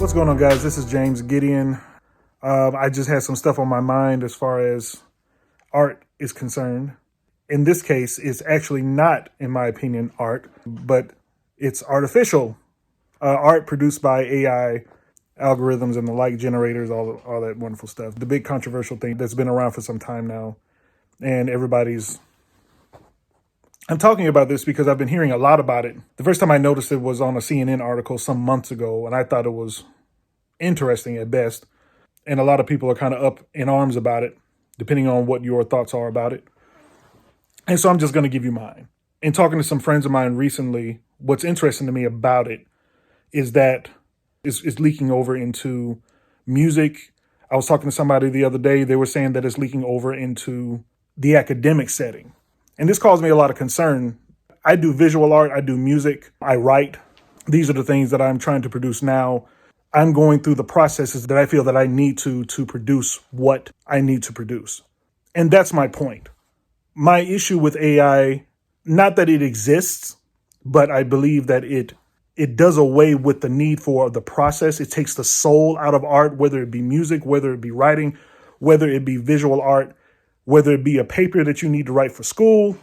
What's going on, guys? This is James Gideon. I just had some stuff on my mind as far as art is concerned. In this case, it's actually not, in my opinion, art, but it's artificial art produced by AI algorithms and the like generators, all that wonderful stuff. The big controversial thing that's been around for some time now, and I'm talking about this because I've been hearing a lot about it. The first time I noticed it was on a CNN article some months ago, and I thought it was interesting at best. And a lot of people are kind of up in arms about it, depending on what your thoughts are about it. And so I'm just going to give you mine. In talking to some friends of mine recently, what's interesting to me about it is that it's leaking over into music. I was talking to somebody the other day. They were saying that it's leaking over into the academic setting. And this caused me a lot of concern. I do visual art. I do music. I write. These are the things that I'm trying to produce now. I'm going through the processes that I feel that I need to produce what I need to produce. And that's my point. My issue with AI, not that it exists, but I believe that it does away with the need for the process. It takes the soul out of art, whether it be music, whether it be writing, whether it be visual art, whether it be a paper that you need to write for school,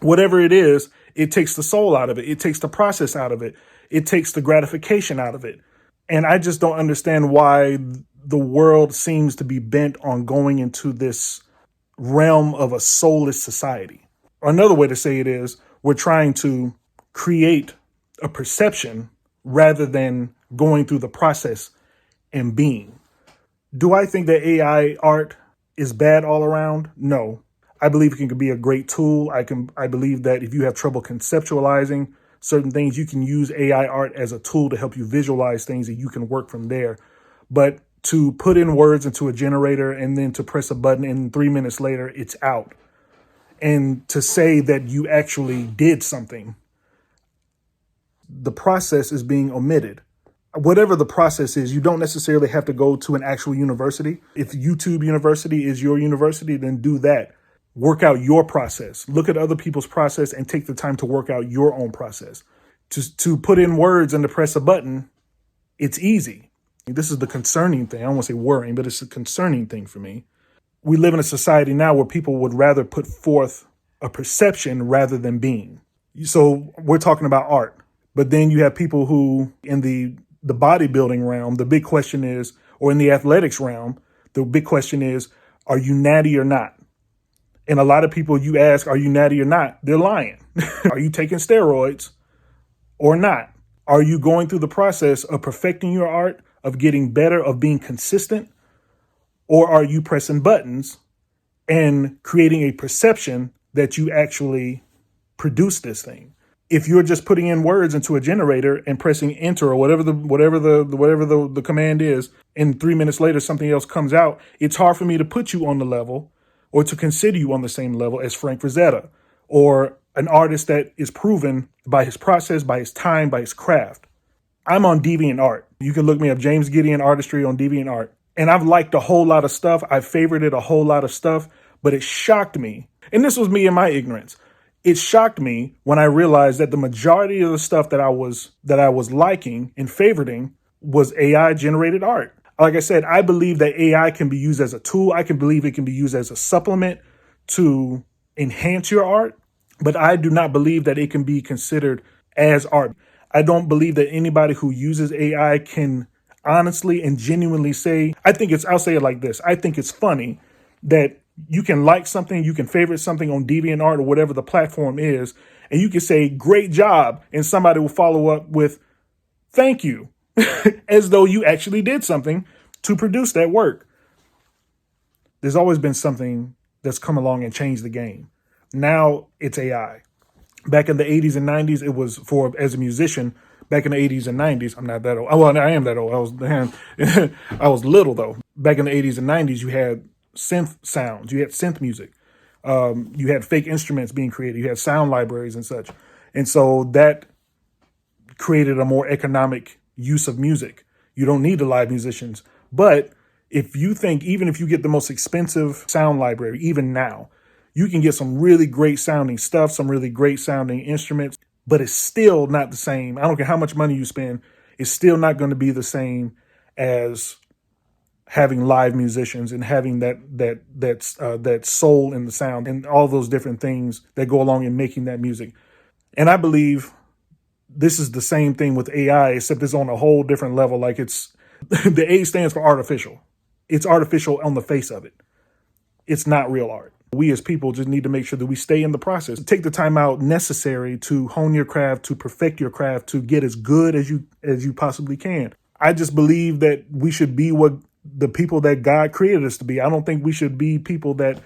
whatever it is, it takes the soul out of it. It takes the process out of it. It takes the gratification out of it. And I just don't understand why the world seems to be bent on going into this realm of a soulless society. Or another way to say it is, we're trying to create a perception rather than going through the process and being. Do I think that AI art is bad all around? No. I believe it can be a great tool. I believe that if you have trouble conceptualizing certain things, you can use AI art as a tool to help you visualize things and you can work from there. But to put in words into a generator and then to press a button and 3 minutes later, it's out. And to say that you actually did something, the process is being omitted. Whatever the process is, you don't necessarily have to go to an actual university. If YouTube University is your university, then do that. Work out your process. Look at other people's process and take the time to work out your own process. To put in words and to press a button, it's easy. This is the concerning thing. I don't want to say worrying, but it's a concerning thing for me. We live in a society now where people would rather put forth a perception rather than being. So we're talking about art, but then you have people who in the bodybuilding realm, the big question is, or in the athletics realm, the big question is, are you natty or not? And a lot of people you ask, are you natty or not? They're lying. Are you taking steroids or not? Are you going through the process of perfecting your art, of getting better, of being consistent? Or are you pressing buttons and creating a perception that you actually produce this thing? If you're just putting in words into a generator and pressing enter or whatever the command is, and 3 minutes later something else comes out, it's hard for me to put you on the level or to consider you on the same level as Frank Frazetta or an artist that is proven by his process, by his time, by his craft. I'm on DeviantArt. You can look me up, James Gideon Artistry on DeviantArt. And I've liked a whole lot of stuff. I've favorited a whole lot of stuff, but it shocked me. And this was me in my ignorance. It shocked me when I realized that the majority of the stuff that I was liking and favoriting was AI generated art. Like I said, I believe that AI can be used as a tool. I can believe it can be used as a supplement to enhance your art, but I do not believe that it can be considered as art. I don't believe that anybody who uses AI can honestly and genuinely say, I'll say it like this. I think it's funny that you can like something, you can favorite something on DeviantArt or whatever the platform is, and you can say, great job, and somebody will follow up with, thank you, as though you actually did something to produce that work. There's always been something that's come along and changed the game. Now it's AI. Back in the 80s and 90s, it was as a musician, back in the 80s and 90s, I'm not that old. Well, I am that old. I was little, though. Back in the 80s and 90s, you had synth sounds. You had synth music. You had fake instruments being created. You had sound libraries and such. And so that created a more economic use of music. You don't need the live musicians. But if you think, even if you get the most expensive sound library, even now, you can get some really great sounding stuff, some really great sounding instruments, but it's still not the same. I don't care how much money you spend. It's still not going to be the same as having live musicians and having that soul in the sound and all those different things that go along in making that music. And I believe this is the same thing with AI, except it's on a whole different level. Like it's the A stands for artificial. It's artificial on the face of it. It's not real art. We as people just need to make sure that we stay in the process. Take the time out necessary to hone your craft, to perfect your craft, to get as good as you possibly can. I just believe that we should be what the people that God created us to be. I don't think we should be people that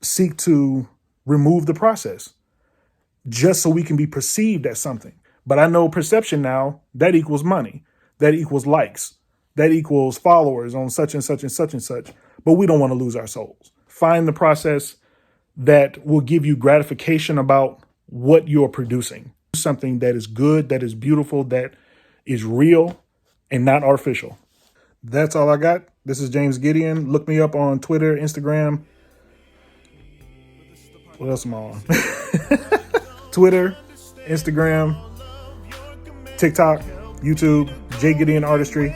seek to remove the process just so we can be perceived as something. But I know perception now, that equals money, that equals likes, that equals followers on such and such and such and such. But we don't want to lose our souls. Find the process that will give you gratification about what you're producing. Something that is good, that is beautiful, that is real and not artificial. That's all I got. This is James Gideon. Look me up on Twitter, Instagram. What else am I on? Twitter, Instagram, TikTok, YouTube, J Gideon Artistry.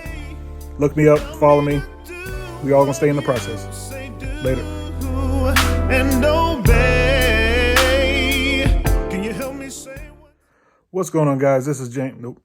Look me up, follow me. We all gonna stay in the process. Later. And obey. Can you help me say what's going on, guys? This is James. Nope.